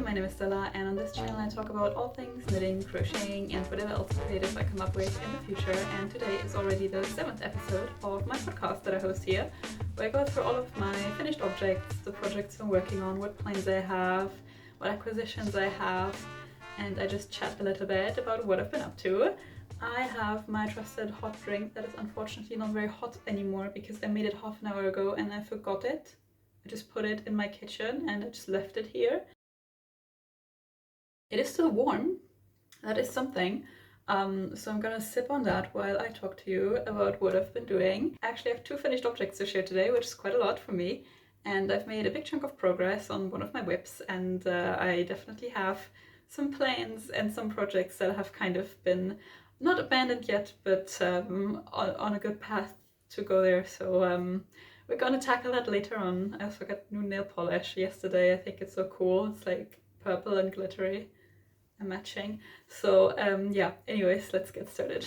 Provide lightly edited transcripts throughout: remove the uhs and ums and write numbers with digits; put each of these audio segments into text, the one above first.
my name is Stella, and on this channel I talk about all things knitting, crocheting, and whatever else creative I come up with in the future. And today is already the 7th episode of my podcast that I host here, where I go through all of my finished objects, the projects I'm working on, what plans I have, what acquisitions I have, and I just chat a little bit about what I've been up to. I have my trusted hot drink that is unfortunately not very hot anymore because I made it half an hour ago and I forgot it. I just put it in my kitchen and I just left it here. It is still warm, that is something. So I'm gonna sip on that while I talk to you about what I've been doing. I actually have 2 finished objects to share today, which is quite a lot for me. And I've made a big chunk of progress on one of my whips, and I definitely have some plans and some projects that have kind of been not abandoned yet, but on a good path to go there. So we're gonna tackle that later on. I also got new nail polish yesterday. I think it's so cool. It's like purple and glittery and matching. So yeah, anyways, let's get started.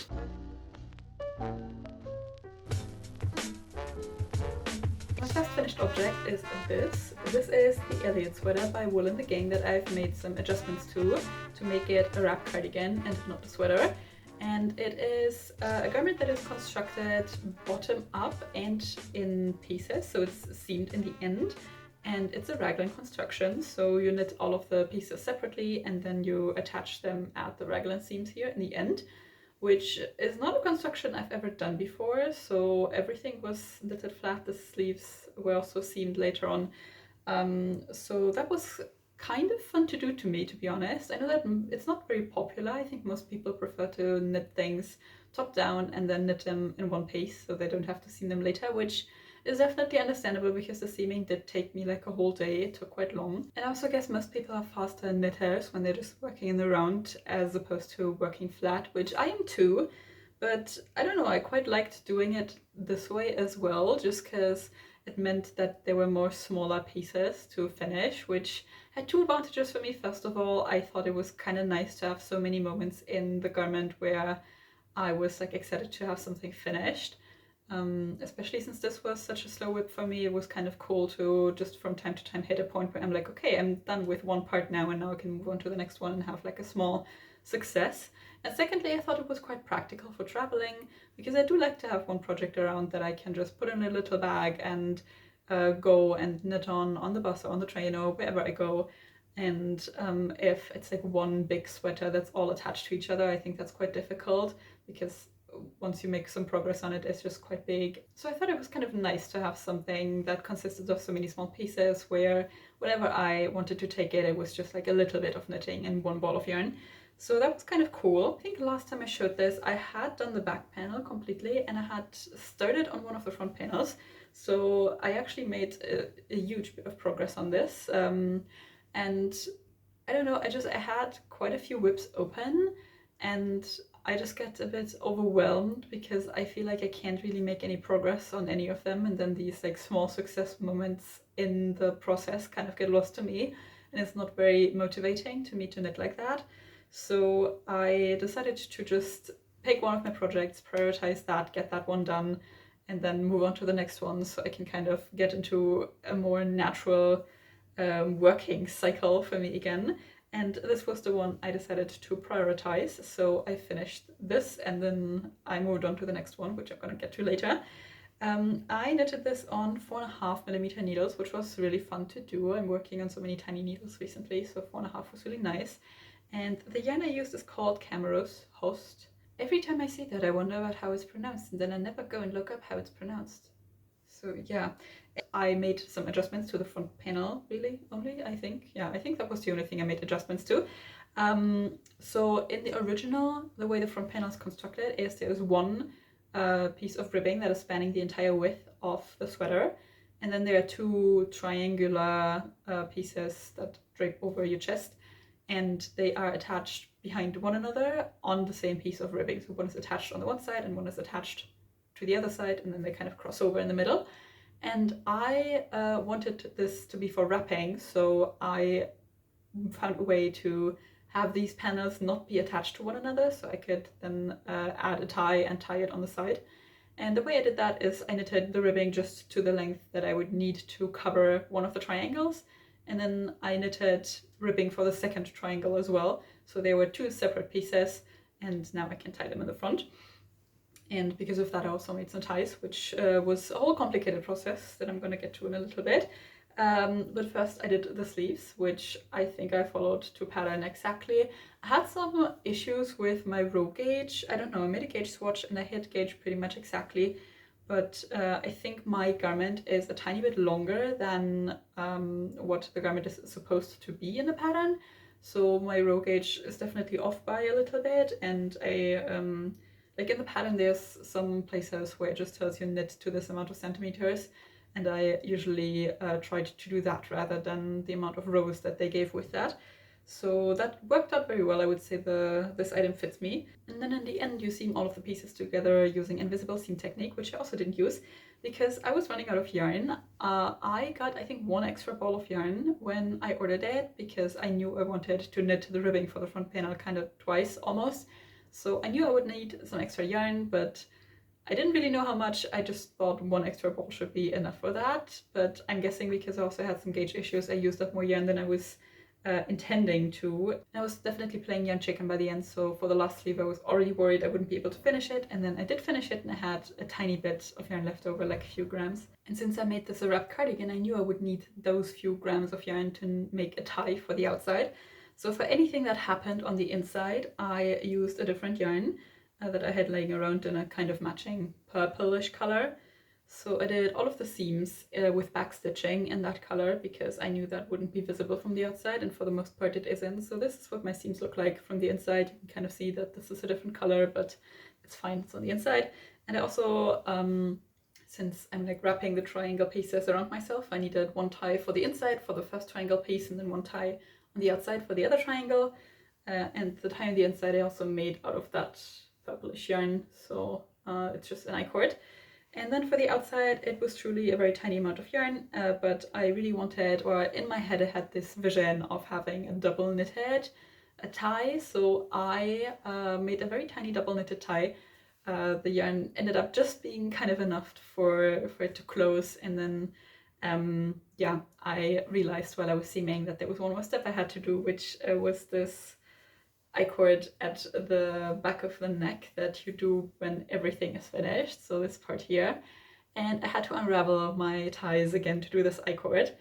My first finished object is this. This is the Elliot sweater by Wool and the Gang that I've made some adjustments to make it a wrap cardigan and not a sweater. And it is a garment that is constructed bottom up and in pieces, so it's seamed in the end, and it's a raglan construction, so you knit all of the pieces separately and then you attach them at the raglan seams here in the end, which is not a construction I've ever done before. So everything was knitted flat, the sleeves were also seamed later on, so that was kind of fun to do to me, to be honest. I know that it's not very popular. I think most people prefer to knit things top down and then knit them in one piece so they don't have to seam them later, which is definitely understandable because the seaming did take me like a whole day. It took quite long. And I also guess most people are faster knitters when they're just working in the round as opposed to working flat, which I am too. But I don't know, I quite liked doing it this way as well, just because it meant that there were more smaller pieces to finish, which had 2 advantages for me. First of all, I thought it was kind of nice to have so many moments in the garment where I was like excited to have something finished. Especially since this was such a slow whip for me, it was kind of cool to just from time to time hit a point where I'm like, okay, I'm done with one part now and now I can move on to the next one and have like a small success. And secondly, I thought it was quite practical for traveling, because I do like to have one project around that I can just put in a little bag and go and knit on the bus or on the train or wherever I go. And if it's like one big sweater that's all attached to each other, I think that's quite difficult, because once you make some progress on it, it's just quite big. So I thought it was kind of nice to have something that consisted of so many small pieces where whenever I wanted to take it, it was just like a little bit of knitting and one ball of yarn. So that was kind of cool. I think last time I showed this, I had done the back panel completely and I had started on one of the front panels. So I actually made a huge bit of progress on this. And I don't know, I had quite a few whips open and I just get a bit overwhelmed because I feel like I can't really make any progress on any of them, and then these like small success moments in the process kind of get lost to me, and it's not very motivating to me to knit like that. So I decided to just pick one of my projects, prioritize that, get that one done, and then move on to the next one so I can kind of get into a more natural working cycle for me again. And this was the one I decided to prioritize. So I finished this and then I moved on to the next one, which I'm gonna get to later. I knitted this on 4.5mm needles, which was really fun to do. I'm working on so many tiny needles recently, so 4.5 was really nice. And the yarn I used is called camarose, høst. Every time I see that, I wonder about how it's pronounced, and then I never go and look up how it's pronounced. So yeah, I made some adjustments to the front panel, really, only, I think. Yeah, I think that was the only thing I made adjustments to. So in the original, the way the front panel is constructed is there's one piece of ribbing that is spanning the entire width of the sweater. And then there are 2 triangular pieces that drape over your chest, and they are attached behind one another on the same piece of ribbing. So one is attached on the one side and one is attached to the other side, and then they kind of cross over in the middle. And I wanted this to be for wrapping, so I found a way to have these panels not be attached to one another, so I could then add a tie and tie it on the side. And the way I did that is I knitted the ribbing just to the length that I would need to cover one of the triangles, and then I knitted ribbing for the second triangle as well. So they were two separate pieces, and now I can tie them in the front. And because of that, I also made some ties, which was a whole complicated process that I'm going to get to in a little bit. But first I did the sleeves, which I think I followed to pattern exactly. I had some issues with my row gauge. I don't know, I made a gauge swatch and I hit gauge pretty much exactly, but I think my garment is a tiny bit longer than what the garment is supposed to be in the pattern. So my row gauge is definitely off by a little bit, and like in the pattern there's some places where it just tells you knit to this amount of centimeters, and I usually tried to do that rather than the amount of rows that they gave with that. So that worked out very well. I would say this item fits me. And then in the end you seam all of the pieces together using invisible seam technique, which I also didn't use because I was running out of yarn. I got, I think, one extra ball of yarn when I ordered it because I knew I wanted to knit the ribbing for the front panel kind of twice almost. So I knew I would need some extra yarn, but I didn't really know how much. I just thought one extra ball should be enough for that. But I'm guessing because I also had some gauge issues, I used up more yarn than I was intending to. I was definitely playing yarn chicken by the end, so for the last sleeve I was already worried I wouldn't be able to finish it, and then I did finish it and I had a tiny bit of yarn left over, like a few grams. And since I made this a wrap cardigan, I knew I would need those few grams of yarn to make a tie for the outside. So for anything that happened on the inside, I used a different yarn that I had laying around in a kind of matching purplish color. So I did all of the seams with back stitching in that color because I knew that wouldn't be visible from the outside, and for the most part it isn't. So this is what my seams look like from the inside. You can kind of see that this is a different color, but it's fine, it's on the inside. And I also, since I'm like wrapping the triangle pieces around myself, I needed one tie for the inside for the first triangle piece and then one tie on the outside for the other triangle. And the tie on the inside I also made out of that purplish yarn, so it's just an I-cord. And then for the outside, it was truly a very tiny amount of yarn, but I really wanted, or in my head I had this vision of having a double knitted tie, so I made a very tiny double knitted tie. The yarn ended up just being kind of enough for it to close, and then yeah, I realized while I was seaming that there was one more step I had to do, which was this I-cord at the back of the neck that you do when everything is finished, so this part here. And I had to unravel my ties again to do this I-cord,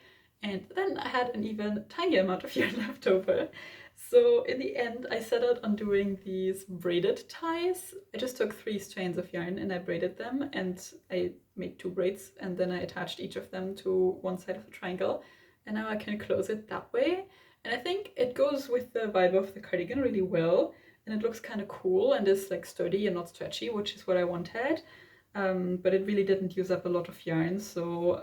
and then I had an even tinier amount of yarn left over. So in the end I settled on doing these braided ties. I just took 3 strands of yarn and I braided them, and I made 2 braids, and then I attached each of them to one side of the triangle, and now I can close it that way. And I think it goes with the vibe of the cardigan really well, and it looks kind of cool and is like sturdy and not stretchy, which is what I wanted. But it really didn't use up a lot of yarn, so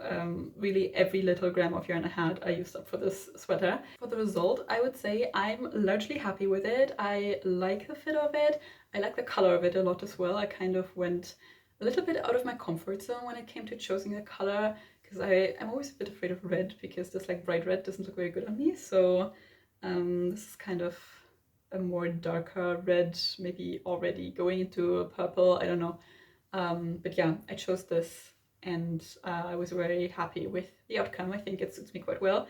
really every little gram of yarn I had I used up for this sweater. For the result, I would say I'm largely happy with it. I like the fit of it, I like the color of it a lot as well. I kind of went a little bit out of my comfort zone when it came to choosing the color, because I'm always a bit afraid of red, because this like bright red doesn't look very good on me. So this is kind of a more darker red, maybe already going into a purple, I don't know. But yeah, I chose this, and I was very happy with the outcome. I think it suits me quite well.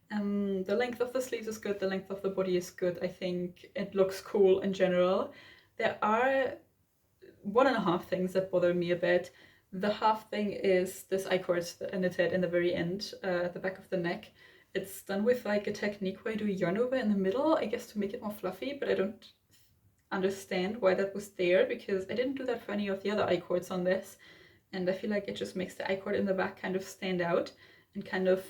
The length of the sleeves is good, the length of the body is good. I think it looks cool in general. There are 1.5 things that bother me a bit. The half thing is this I-cord that I knitted in the very end, at the back of the neck. It's done with like a technique where I do yarn over in the middle, I guess to make it more fluffy, but I don't understand why that was there, because I didn't do that for any of the other I-cords on this, and I feel like it just makes the I-cord in the back kind of stand out, and kind of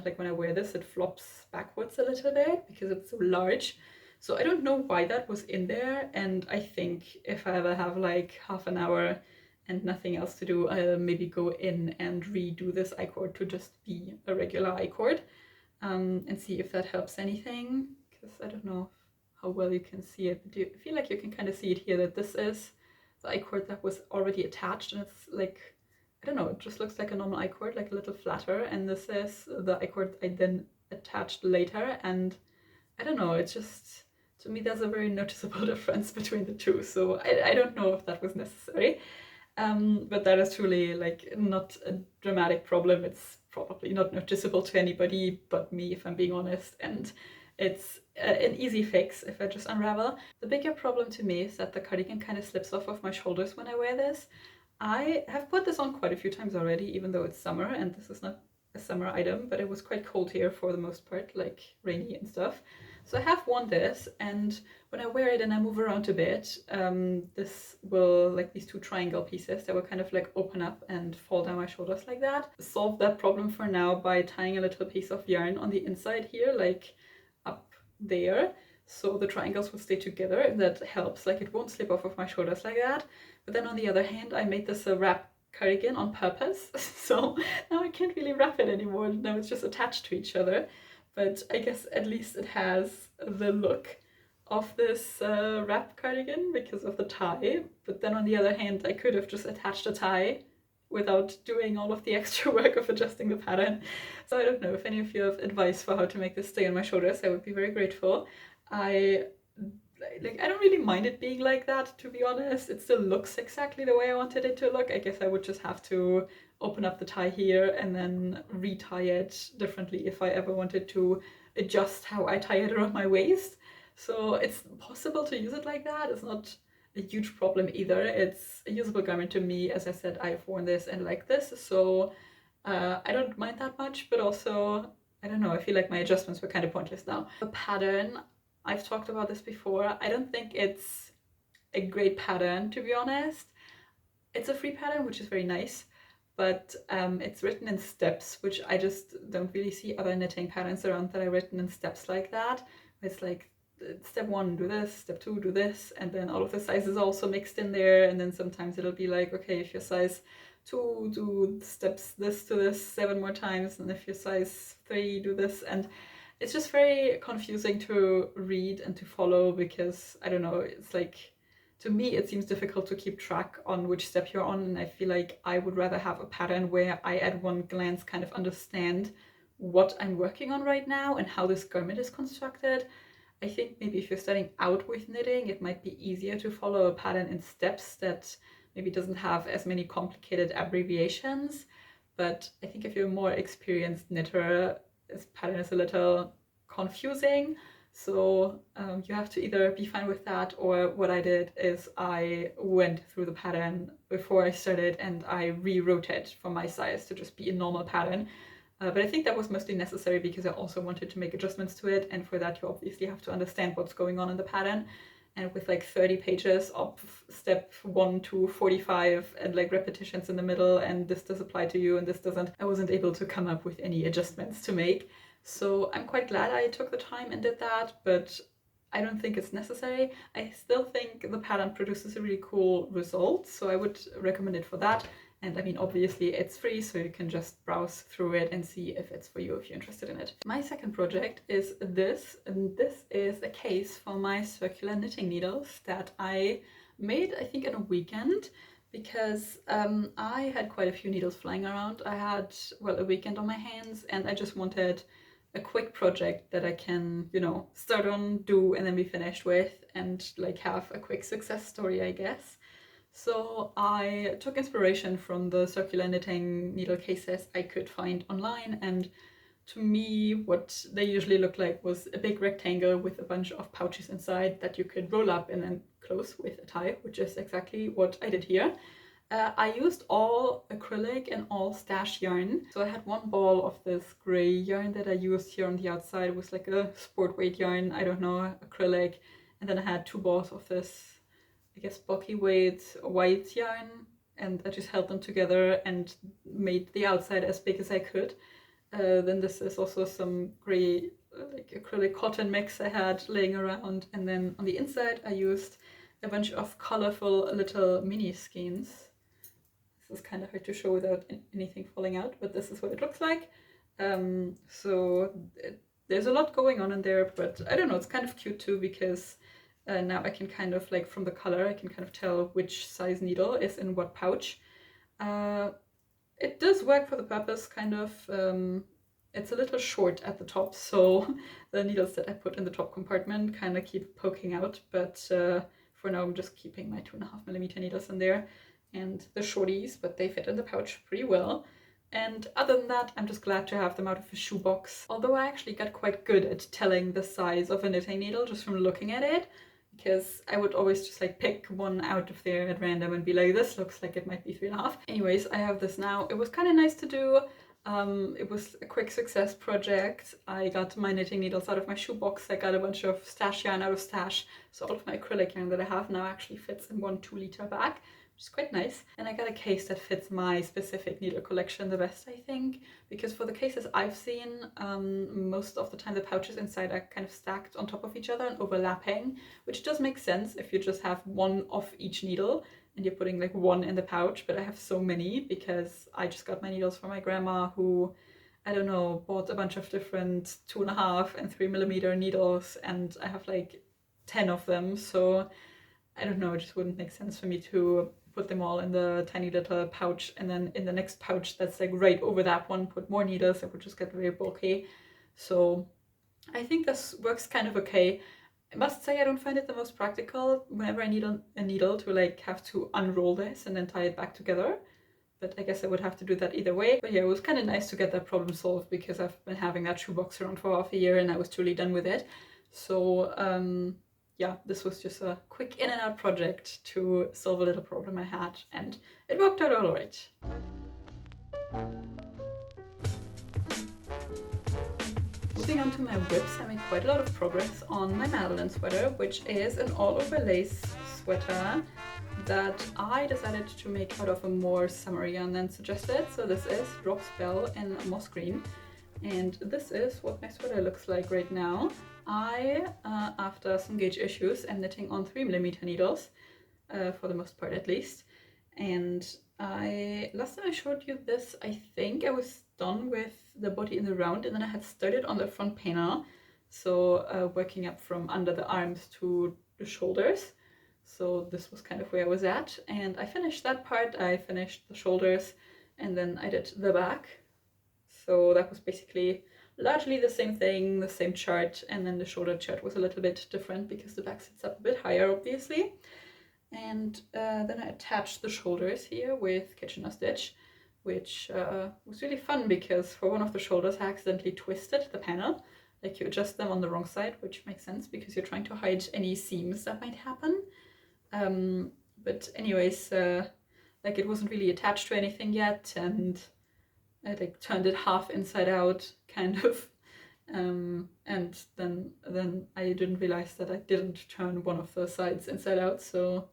like when I wear this it flops backwards a little bit because it's so large. So I don't know why that was in there, and I think if I ever have like half an hour and nothing else to do, I'll maybe go in and redo this I-cord to just be a regular I-cord, and see if that helps anything, because I don't know how well you can see it, but I feel like you can kind of see it here, that this is the I-cord that was already attached, and it's like, I don't know, it just looks like a normal I-cord, like a little flatter, and this is the I-cord I then attached later, and I don't know, it's just, to me there's a very noticeable difference between the two, so I don't know if that was necessary. But that is truly like not a dramatic problem. It's probably not noticeable to anybody but me, if I'm being honest, and it's an easy fix if I just unravel. The bigger problem to me is that the cardigan kind of slips off of my shoulders when I wear this. I have put this on quite a few times already, even though it's summer and this is not a summer item, but it was quite cold here for the most part, like rainy and stuff. So I have worn this, and when I wear it and I move around a bit, this will, like these two triangle pieces, they will kind of like open up and fall down my shoulders like that. Solve that problem for now by tying a little piece of yarn on the inside here, like up there, so the triangles will stay together. That helps, like it won't slip off of my shoulders like that. But then on the other hand, I made this a wrap cardigan on purpose, so now I can't really wrap it anymore. Now it's just attached to each other. But I guess at least it has the look of this wrap cardigan because of the tie. But then on the other hand, I could have just attached a tie without doing all of the extra work of adjusting the pattern. So I don't know if any of you have advice for how to make this stay on my shoulders. I would be very grateful. I don't really mind it being like that, to be honest. It still looks exactly the way I wanted it to look. I guess I would just have to open up the tie here and then retie it differently if I ever wanted to adjust how I tie it around my waist. So it's possible to use it like that. It's not a huge problem either. It's a usable garment to me. As I said, I've worn this and like this, so I don't mind that much, but also, I don't know, I feel like my adjustments were kind of pointless now. The pattern, I've talked about this before. I don't think it's a great pattern, to be honest. It's a free pattern, which is very nice, but it's written in steps, which I just don't really see other knitting patterns around that are written in steps like that. It's like step 1 do this, step 2 do this, and then all of the sizes also mixed in there, and then sometimes it'll be like, okay, if you're size 2, do steps this to this 7 more times, and if you're size 3, do this. And it's just very confusing to read and to follow because, I don't know, it's like, to me it seems difficult to keep track on which step you're on, and I feel like I would rather have a pattern where I at one glance kind of understand what I'm working on right now and how this garment is constructed. I think maybe if you're starting out with knitting, it might be easier to follow a pattern in steps that maybe doesn't have as many complicated abbreviations. But I think if you're a more experienced knitter, this pattern is a little confusing. So you have to either be fine with that, or what I did is I went through the pattern before I started and I rewrote it for my size to just be a normal pattern. But I think that was mostly necessary because I also wanted to make adjustments to it, and for that you obviously have to understand what's going on in the pattern. And with like 30 pages of step 1 to 45 and like repetitions in the middle, and this does apply to you and this doesn't, I wasn't able to come up with any adjustments to make. So I'm quite glad I took the time and did that, but I don't think it's necessary. I still think the pattern produces a really cool result, so I would recommend it for that. And I mean, obviously it's free, so you can just browse through it and see if it's for you, if you're interested in it. My second project is this, and this is a case for my circular knitting needles that I made, I think, in a weekend, because I had quite a few needles flying around. I had, well, a weekend on my hands, and I just wanted a quick project that I can, you know, start on, do, and then be finished with, and like have a quick success story, I guess. So I took inspiration from the circular knitting needle cases I could find online, and to me what they usually look like was a big rectangle with a bunch of pouches inside that you could roll up and then close with a tie, which is exactly what I did here. I used all acrylic and all stash yarn. So I had one ball of this gray yarn that I used here on the outside. It was like a sport weight yarn, I don't know, acrylic. And then I had 2 balls of this, I guess, bulky weight white yarn, and I just held them together and made the outside as big as I could. Then this is also some gray like acrylic cotton mix I had laying around, and then on the inside I used a bunch of colorful little mini skeins. This is kind of hard to show without anything falling out, but this is what it looks like. There's a lot going on in there, but I don't know, it's kind of cute too, because now I can kind of, like, from the color, I can kind of tell which size needle is in what pouch. It does work for the purpose, kind of. It's a little short at the top, so the needles that I put in the top compartment kind of keep poking out, but for now I'm just keeping my 2.5mm needles in there. and the shorties, but they fit in the pouch pretty well. And other than that, I'm just glad to have them out of a shoebox. Although I actually got quite good at telling the size of a knitting needle just from looking at it, because I would always just like pick one out of there at random and be like, this looks like it might be 3.5. Anyways, I have this now. It was kind of nice to do. It was a quick success project. I got my knitting needles out of my shoebox. I got a bunch of stash yarn out of stash. So all of my acrylic yarn that I have now actually fits in one 2-liter bag, which is quite nice. And I got a case that fits my specific needle collection the best, I think, because for the cases I've seen, most of the time the pouches inside are kind of stacked on top of each other and overlapping, which does make sense if you just have one of each needle and you're putting like one in the pouch. But I have so many because I just got my needles from my grandma, who, I don't know, bought a bunch of different 2.5 and 3mm needles, and I have like 10 of them. So I don't know, it just wouldn't make sense for me to put them all in the tiny little pouch and then in the next pouch that's like right over that one put more needles. It would just get very bulky. So I think this works kind of okay. I must say I don't find it the most practical whenever I need a needle to like have to unroll this and then tie it back together. But I guess I would have to do that either way. But yeah, it was kind of nice to get that problem solved, because I've been having that shoebox around for half a year and I was truly done with it. So yeah, this was just a quick in and out project to solve a little problem I had, and it worked out all right. Moving on to my whips, I made quite a lot of progress on my Madeleine sweater, which is an all-over lace sweater that I decided to make out of a more summery yarn than suggested. So this is Drops Belle in moss green, and this is what my sweater looks like right now. I, after some gauge issues, am knitting on 3mm needles, for the most part at least. And last time I showed you this, I think I was done with the body in the round, and then I had started on the front panel, so working up from under the arms to the shoulders. So this was kind of where I was at, and I finished that part. I finished the shoulders, and then I did the back. So that was basically largely the same thing, the same chart, and then the shoulder chart was a little bit different because the back sits up a bit higher, obviously. And then I attached the shoulders here with Kitchener stitch, which was really fun because for one of the shoulders I accidentally twisted the panel. Like, you adjust them on the wrong side, which makes sense because you're trying to hide any seams that might happen. But anyways, like, it wasn't really attached to anything yet, and I like turned it half inside out, kind of. And then I didn't realize that I didn't turn one of the sides inside out, so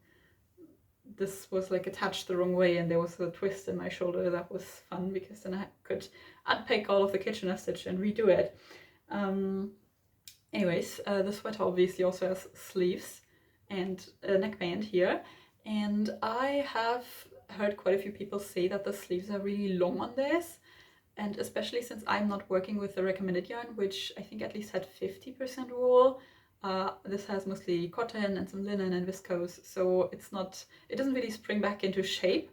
this was like attached the wrong way, and there was a twist in my shoulder. That was fun because then I could unpick all of the Kitchener stitch and redo it. Anyways, the sweater obviously also has sleeves and a neckband here, and I have heard quite a few people say that the sleeves are really long on this, and especially since I'm not working with the recommended yarn, which I think at least had 50% wool. This has mostly cotton and some linen and viscose, so it doesn't really spring back into shape,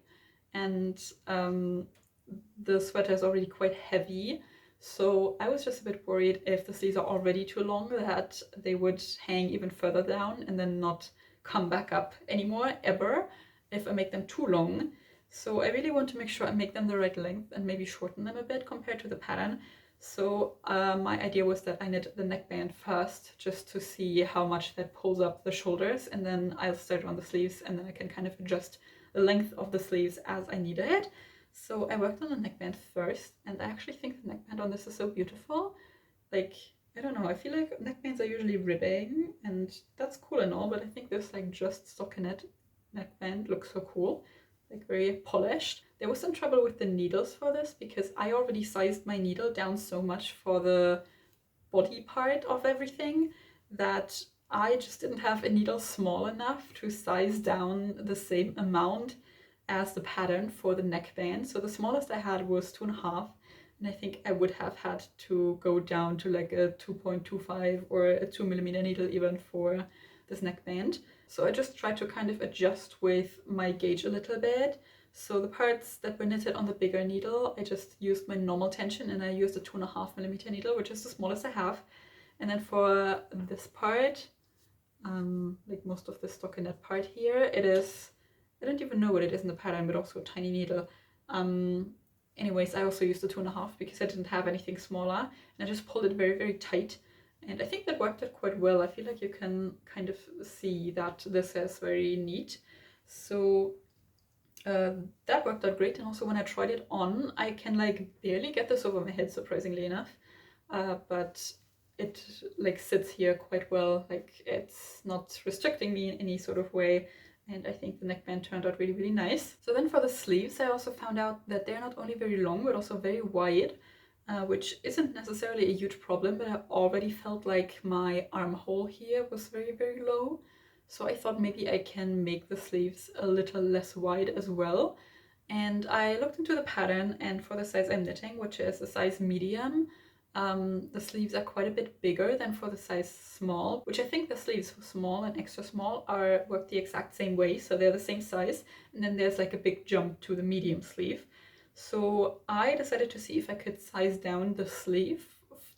and the sweater is already quite heavy. So I was just a bit worried if the sleeves are already too long that they would hang even further down and then not come back up anymore ever if I make them too long. So I really want to make sure I make them the right length and maybe shorten them a bit compared to the pattern. So my idea was that I knit the neckband first, just to see how much that pulls up the shoulders, and then I'll start on the sleeves, and then I can kind of adjust the length of the sleeves as I need it. So I worked on the neckband first, and I actually think the neckband on this is so beautiful. Like, I don't know, I feel like neckbands are usually ribbing, and that's cool and all, but I think this like just stockinette neckband looks so cool, like very polished. There was some trouble with the needles for this because I already sized my needle down so much for the body part of everything that I just didn't have a needle small enough to size down the same amount as the pattern for the neckband. So the smallest I had was 2.5, and I think I would have had to go down to like a 2.25 or a 2mm needle even for this neckband. So I just tried to kind of adjust with my gauge a little bit. So the parts that were knitted on the bigger needle, I just used my normal tension, and I used a 2.5mm needle, which is the smallest I have. And then for this part, like most of the stockinette part here, it is I don't even know what it is in the pattern, but also a tiny needle. Anyways, I also used a 2.5 because I didn't have anything smaller, and I just pulled it very, very tight. And I think that worked out quite well. I feel like you can kind of see that this is very neat. So that worked out great. And also when I tried it on, I can like barely get this over my head, surprisingly enough. But it like sits here quite well. Like it's not restricting me in any sort of way. And I think the neckband turned out really, really nice. So then for the sleeves, I also found out that they're not only very long, but also very wide, which isn't necessarily a huge problem, but I already felt like my armhole here was very, very low. So I thought maybe I can make the sleeves a little less wide as well. And I looked into the pattern, and for the size I'm knitting, which is a size medium, the sleeves are quite a bit bigger than for the size small, which I think the sleeves for small and extra small work the exact same way, so they're the same size, and then there's like a big jump to the medium sleeve. So I decided to see if I could size down the sleeve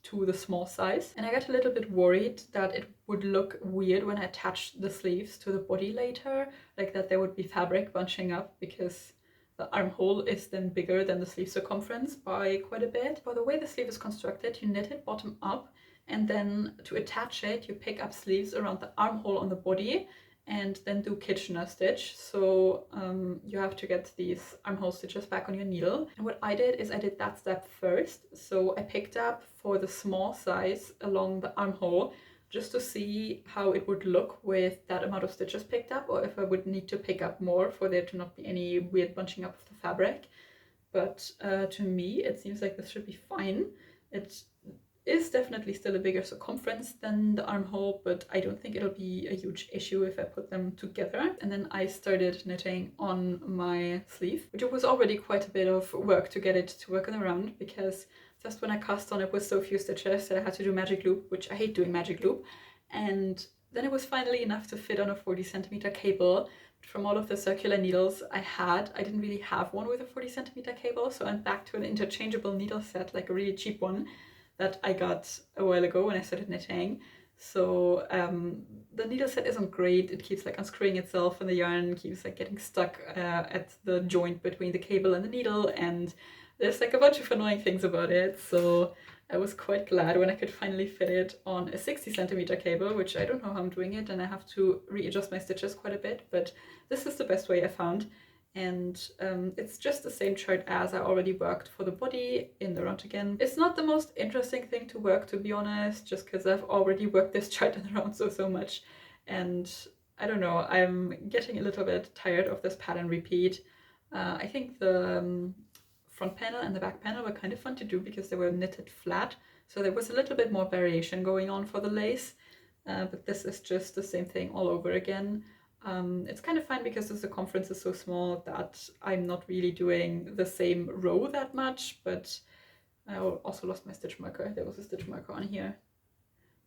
to the small size, and I got a little bit worried that it would look weird when I attached the sleeves to the body later, like that there would be fabric bunching up, because the armhole is then bigger than the sleeve circumference by quite a bit. For the way the sleeve is constructed, you knit it bottom up, and then to attach it, you pick up sleeves around the armhole on the body and then do Kitchener stitch. So you have to get these armhole stitches back on your needle. And what I did is I did that step first. So I picked up for the small size along the armhole just to see how it would look with that amount of stitches picked up, or if I would need to pick up more for there to not be any weird bunching up of the fabric. But to me, it seems like this should be fine. It is definitely still a bigger circumference than the armhole, but I don't think it'll be a huge issue if I put them together. And then I started knitting on my sleeve, which was already quite a bit of work to get it to work around, because just when I cast on it with so few stitches that I had to do magic loop, which I hate doing magic loop. And then it was finally enough to fit on a 40cm cable. But from all of the circular needles I didn't really have one with a 40cm cable, so I went back to an interchangeable needle set, like a really cheap one that I got a while ago when I started knitting. So the needle set isn't great. It keeps like unscrewing itself, and the yarn keeps like getting stuck at the joint between the cable and the needle, and there's like a bunch of annoying things about it. So I was quite glad when I could finally fit it on a 60cm cable, which I don't know how I'm doing it, and I have to readjust my stitches quite a bit, but this is the best way I found. And it's just the same chart as I already worked for the body in the round again. It's not the most interesting thing to work, to be honest, just because I've already worked this chart in the round so much. And I don't know, I'm getting a little bit tired of this pattern repeat. I think the front panel and the back panel were kind of fun to do because they were knitted flat, so there was a little bit more variation going on for the lace, but this is just the same thing all over again. It's kind of fine because the circumference is so small that I'm not really doing the same row that much, but I also lost my stitch marker. There was a stitch marker on here.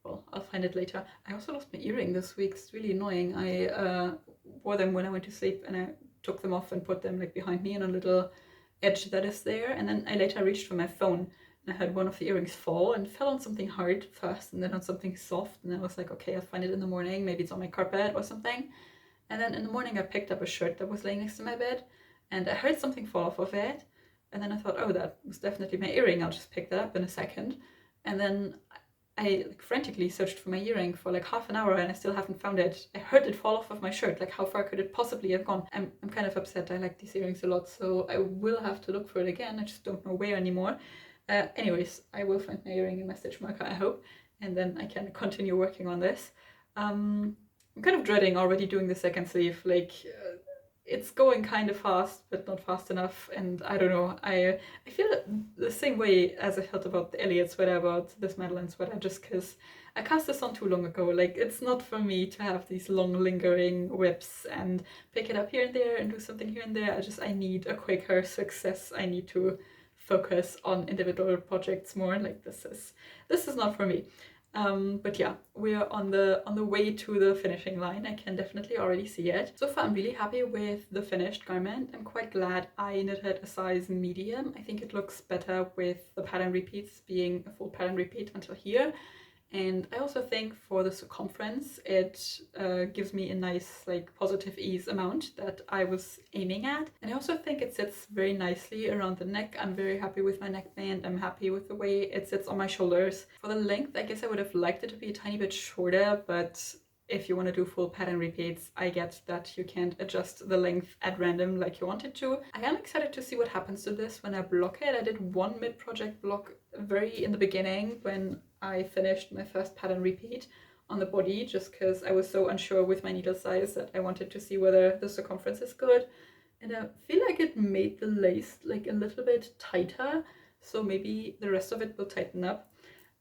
Well, I'll find it later. I also lost my earring this week. It's really annoying. I wore them when I went to sleep, and I took them off and put them like behind me on a little edge that is there, and then I later reached for my phone and I heard one of the earrings fall, and fell on something hard first and then on something soft, and I was like, okay, I'll find it in the morning, maybe it's on my carpet or something. And then in the morning I picked up a shirt that was laying next to my bed, and I heard something fall off of it, and then I thought, oh, that was definitely my earring, I'll just pick that up in a second. And then I like frantically searched for my earring for like half an hour, and I still haven't found it. I heard it fall off of my shirt. Like, how far could it possibly have gone? I'm kind of upset. I like these earrings a lot, so I will have to look for it again. I just don't know where anymore. Anyways, I will find my earring in my stitch marker, I hope, and then I can continue working on this. I'm kind of dreading already doing the second sleeve. Like, it's going kind of fast, but not fast enough, and I don't know, I feel the same way as I felt about the Elliot sweater, about this Madeleine sweater, just because I cast this on too long ago. Like, it's not for me to have these long lingering whips and pick it up here and there and do something here and there. I need a quicker success. I need to focus on individual projects more. Like, this is not for me. But yeah, we're on the way to the finishing line. I can definitely already see it. So far I'm really happy with the finished garment. I'm quite glad I knitted a size medium. I think it looks better with the pattern repeats being a full pattern repeat until here. And I also think for the circumference, it gives me a nice like positive ease amount that I was aiming at. And I also think it sits very nicely around the neck. I'm very happy with my neckband. I'm happy with the way it sits on my shoulders. For the length, I guess I would have liked it to be a tiny bit shorter, but if you want to do full pattern repeats, I get that you can't adjust the length at random like you wanted to. I am excited to see what happens to this when I block it. I did one mid-project block very in the beginning when I finished my first pattern repeat on the body, just because I was so unsure with my needle size that I wanted to see whether the circumference is good. And I feel like it made the lace like a little bit tighter, so maybe the rest of it will tighten up.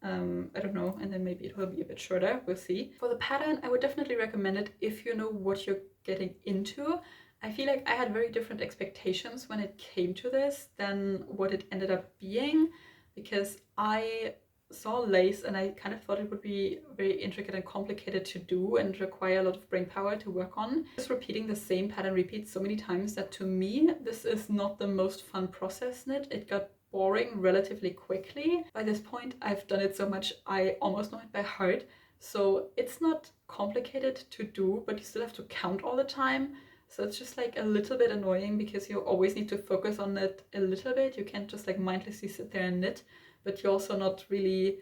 I don't know, and then maybe it will be a bit shorter, we'll see. For the pattern, I would definitely recommend it if you know what you're getting into. I feel like I had very different expectations when it came to this than what it ended up being, because I saw lace and I kind of thought it would be very intricate and complicated to do and require a lot of brain power to work on. Just repeating the same pattern repeat so many times that to me this is not the most fun process knit. It got boring relatively quickly. By this point I've done it so much I almost know it by heart, so it's not complicated to do, but you still have to count all the time. So it's just like a little bit annoying because you always need to focus on it a little bit. You can't just like mindlessly sit there and knit, but you're also not really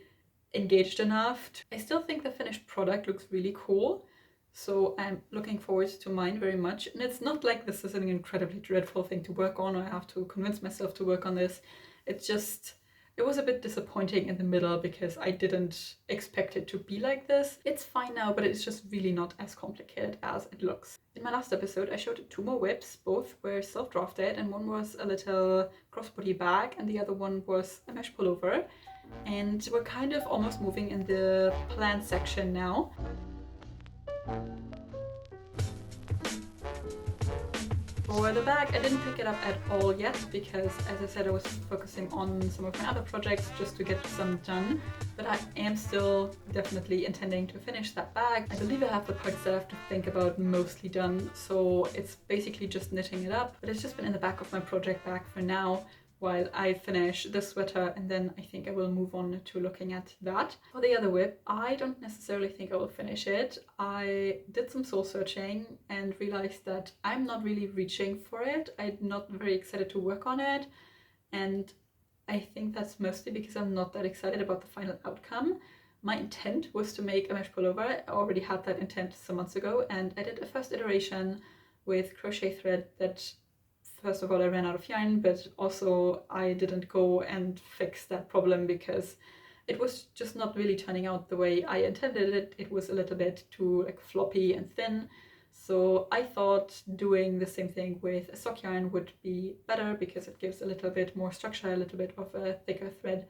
engaged enough. I still think the finished product looks really cool, so I'm looking forward to mine very much. And it's not like this is an incredibly dreadful thing to work on, or I have to convince myself to work on this. It's just, it was a bit disappointing in the middle because I didn't expect it to be like this. It's fine now, but it's just really not as complicated as it looks. In my last episode, I showed 2 more whips. Both were self-drafted, and one was a little crossbody bag and the other one was a mesh pullover. And we're kind of almost moving in the plan section now. For the bag, I didn't pick it up at all yet because, as I said, I was focusing on some of my other projects just to get some done. But I am still definitely intending to finish that bag. I believe I have the parts that I have to think about mostly done, so it's basically just knitting it up. But it's just been in the back of my project bag for now, while I finish the sweater, and then I think I will move on to looking at that. For the other whip, I don't necessarily think I will finish it. I did some soul searching and realized that I'm not really reaching for it. I'm not very excited to work on it, and I think that's mostly because I'm not that excited about the final outcome. My intent was to make a mesh pullover. I already had that intent some months ago, and I did a first iteration with crochet thread that, first of all, I ran out of yarn, but also I didn't go and fix that problem because it was just not really turning out the way I intended it. It was a little bit too like floppy and thin. So I thought doing the same thing with a sock yarn would be better because it gives a little bit more structure, a little bit of a thicker thread.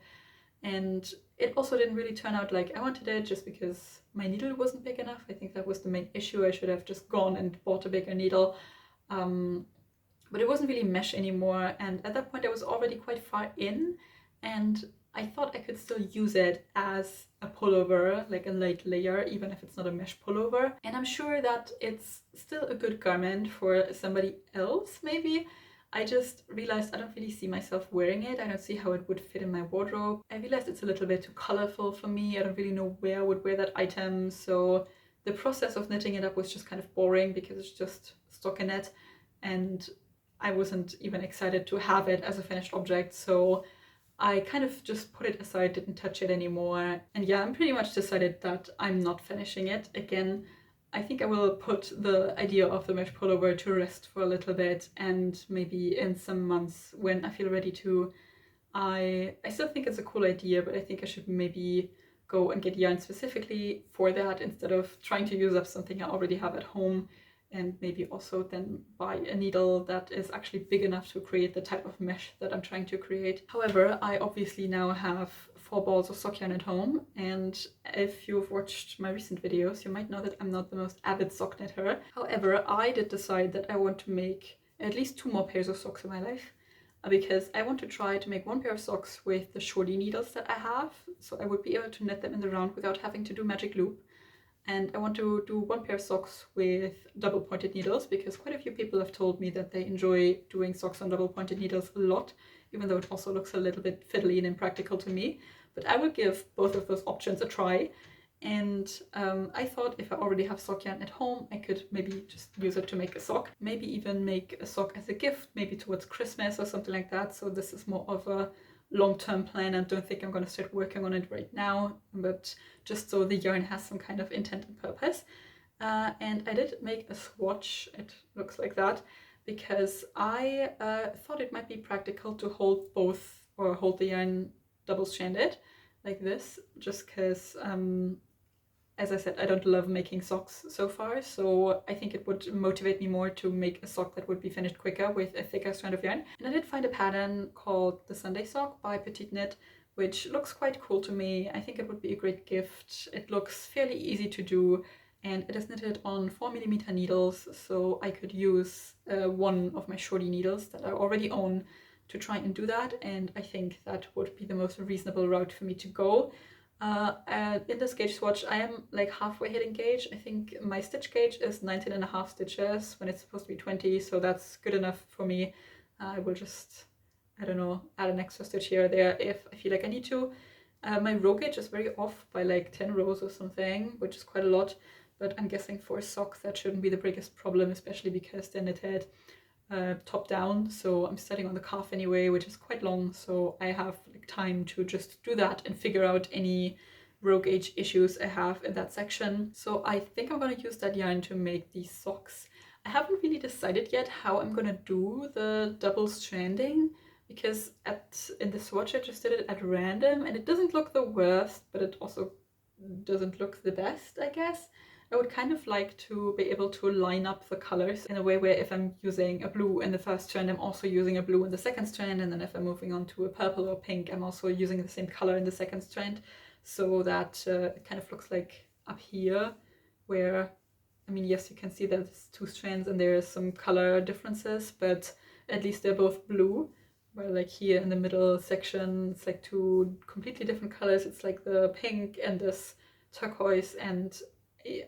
And it also didn't really turn out like I wanted it, just because my needle wasn't big enough. I think that was the main issue. I should have just gone and bought a bigger needle. But it wasn't really mesh anymore, and at that point I was already quite far in, and I thought I could still use it as a pullover, like a light layer, even if it's not a mesh pullover. And I'm sure that it's still a good garment for somebody else, maybe. I just realized I don't really see myself wearing it. I don't see how it would fit in my wardrobe. I realized it's a little bit too colorful for me. I don't really know where I would wear that item, so the process of knitting it up was just kind of boring because it's just stockinette, and I wasn't even excited to have it as a finished object, so I kind of just put it aside, didn't touch it anymore. And yeah, I'm pretty much decided that I'm not finishing it. Again, I think I will put the idea of the mesh pullover to rest for a little bit, and maybe in some months when I feel ready to, I still think it's a cool idea, but I think I should maybe go and get yarn specifically for that instead of trying to use up something I already have at home, and maybe also then buy a needle that is actually big enough to create the type of mesh that I'm trying to create. However, I obviously now have 4 balls of sock yarn at home, and if you've watched my recent videos, you might know that I'm not the most avid sock knitter. However, I did decide that I want to make at least 2 more pairs of socks in my life, because I want to try to make 1 pair of socks with the shorty needles that I have, so I would be able to knit them in the round without having to do magic loop. And I want to do one pair of socks with double pointed needles, because quite a few people have told me that they enjoy doing socks on double pointed needles a lot, even though it also looks a little bit fiddly and impractical to me. But I will give both of those options a try. And I thought if I already have sock yarn at home, I could maybe just use it to make a sock. Maybe even make a sock as a gift, maybe towards Christmas or something like that. So this is more of a long-term plan, and don't think I'm going to start working on it right now, but just so the yarn has some kind of intent and purpose. And I did make a swatch, it looks like that, because I thought it might be practical to hold both, or hold the yarn double-stranded like this, just because as I said, I don't love making socks so far, so I think it would motivate me more to make a sock that would be finished quicker with a thicker strand of yarn. And I did find a pattern called the Sunday Sock by Petite Knit, which looks quite cool to me. I think it would be a great gift. It looks fairly easy to do, and it is knitted on 4mm needles, so I could use one of my shorty needles that I already own to try and do that, and I think that would be the most reasonable route for me to go. In this gauge swatch, I am like halfway hitting gauge. I think my stitch gauge is 19.5 stitches when it's supposed to be 20, so that's good enough for me. I will just, I don't know, add an extra stitch here or there if I feel like I need to. My row gauge is very off by like 10 rows or something, which is quite a lot, but I'm guessing for socks that shouldn't be the biggest problem, especially because they're knitted top down, so I'm starting on the calf anyway, which is quite long, so I have like time to just do that and figure out any row gauge issues I have in that section. So I think I'm going to use that yarn to make these socks. I haven't really decided yet how I'm going to do the double stranding, because in the swatch I just did it at random and it doesn't look the worst, but it also doesn't look the best, I guess. I would kind of like to be able to line up the colors in a way where if I'm using a blue in the first strand, I'm also using a blue in the second strand, and then if I'm moving on to a purple or pink, I'm also using the same color in the second strand, so that it kind of looks like up here where, I mean, yes, you can see that it's two strands and there is some color differences, but at least they're both blue, where like here in the middle section it's like two completely different colors. It's like the pink and this turquoise, and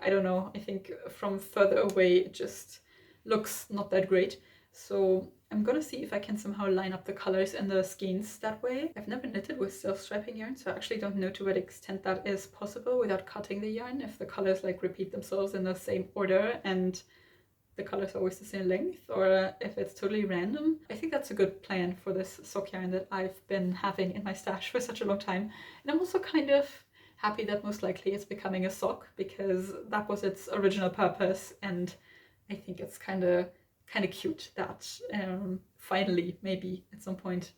I don't know, I think from further away it just looks not that great. So I'm gonna see if I can somehow line up the colors and the skeins that way. I've never knitted with self-striping yarn, so I actually don't know to what extent that is possible without cutting the yarn, if the colors like repeat themselves in the same order and the colors are always the same length, or if it's totally random. I think that's a good plan for this sock yarn that I've been having in my stash for such a long time. And I'm also kind of happy that most likely it's becoming a sock, because that was its original purpose, and I think it's kind of cute that finally, maybe at some point,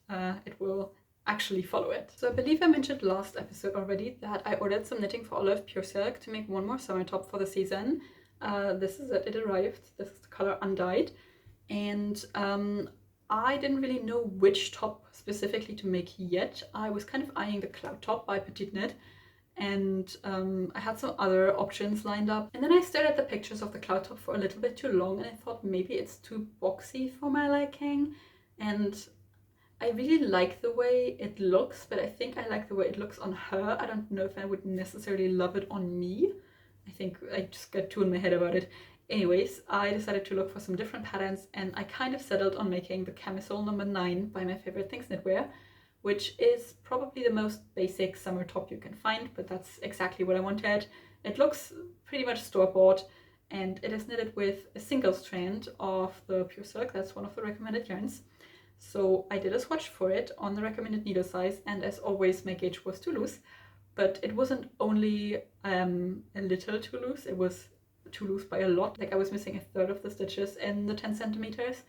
it will actually follow it. So I believe I mentioned last episode already that I ordered some knitting for Olive Pure Silk to make one more summer top for the season. This is it, it arrived. This is the color Undyed, and I didn't really know which top specifically to make yet. I was kind of eyeing the Cloud Top by Petite Knit, and I had some other options lined up, and then I stared at the pictures of the Cloud Top for a little bit too long, and I thought maybe it's too boxy for my liking, and I really like the way it looks, but I think I like the way it looks on her. I don't know if I would necessarily love it on me. I think I just got too in my head about it. Anyways, I decided to look for some different patterns, and I kind of settled on making the camisole number 9 by My Favorite Things Knitwear, which is probably the most basic summer top you can find, but that's exactly what I wanted. It looks pretty much store-bought, and it is knitted with a single strand of the Pure Silk. That's one of the recommended yarns. So I did a swatch for it on the recommended needle size, and as always my gauge was too loose, but it wasn't only a little too loose, it was too loose by a lot. Like I was missing 1/3 of the stitches in the 10 centimeters.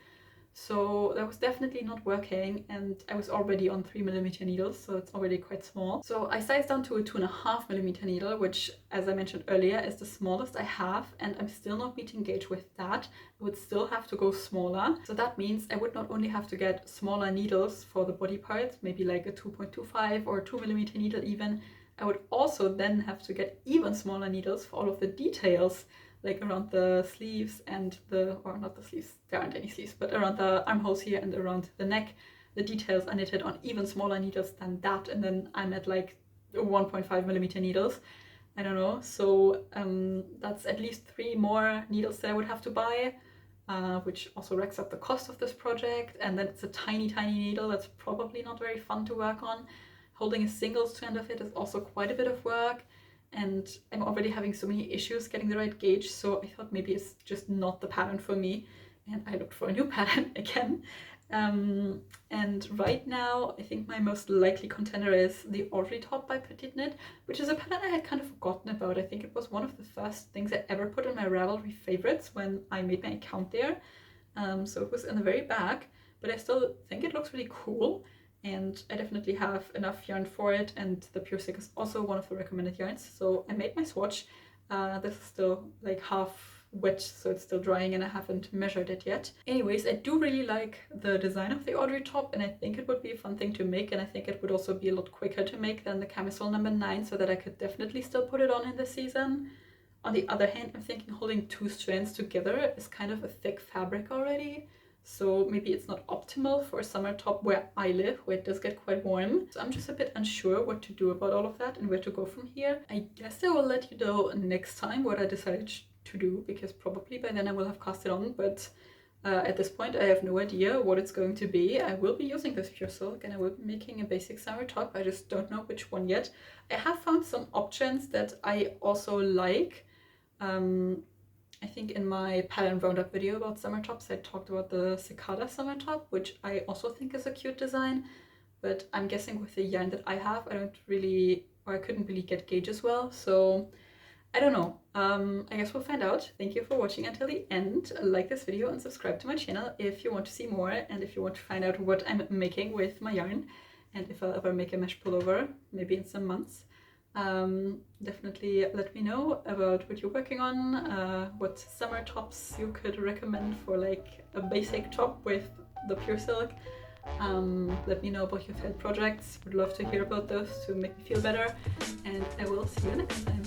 So that was definitely not working, and I was already on 3mm needles, so it's already quite small. So I sized down to a 2.5mm needle, which, as I mentioned earlier, is the smallest I have, and I'm still not meeting gauge with that. I would still have to go smaller. So that means I would not only have to get smaller needles for the body parts, maybe like a 2.25 or 2mm needle even. I would also then have to get even smaller needles for all of the details, like around the sleeves and or not the sleeves, there aren't any sleeves, but around the armholes here and around the neck. The details are knitted on even smaller needles than that, and then I'm at like 1.5mm needles. I don't know. So that's at least 3 more needles that I would have to buy, which also racks up the cost of this project. And then it's a tiny needle that's probably not very fun to work on. Holding a single strand of it is also quite a bit of work, and I'm already having so many issues getting the right gauge, so I thought maybe it's just not the pattern for me, and I looked for a new pattern again. And right now I think my most likely contender is the Audrey top by Petite Knit, which is a pattern I had kind of forgotten about. I think it was one of the first things I ever put in my Ravelry favorites when I made my account there. So it was in the very back, but I still think it looks really cool, and I definitely have enough yarn for it, and the pure silk is also one of the recommended yarns. So I made my swatch. This is still like half wet, so it's still drying, and I haven't measured it yet. Anyways, I do really like the design of the Audrey top, and I think it would be a fun thing to make, and I think it would also be a lot quicker to make than the camisole number 9, so that I could definitely still put it on in the season. On the other hand, I'm thinking holding 2 strands together is kind of a thick fabric already, so maybe it's not optimal for a summer top where I live, where it does get quite warm. So I'm just a bit unsure what to do about all of that and where to go from here. I guess I will let you know next time what I decided to do, because probably by then I will have cast it on, but at this point I have no idea what it's going to be. I will be using this pure silk, and I will be making a basic summer top. I just don't know which one yet. I have found some options that I also like. I think in my pattern roundup video about summer tops I talked about the cicada summer top, which I also think is a cute design, but I'm guessing with the yarn that I have I couldn't really get gauges well, so I don't know. I guess we'll find out. Thank you for watching until the end. Like this video and subscribe to my channel if you want to see more, and if you want to find out what I'm making with my yarn, and if I'll ever make a mesh pullover, maybe in some months. Definitely let me know about what you're working on, what summer tops you could recommend for like a basic top with the pure silk. Let me know about your failed projects. Would love to hear about those to make me feel better, and I will see you next time.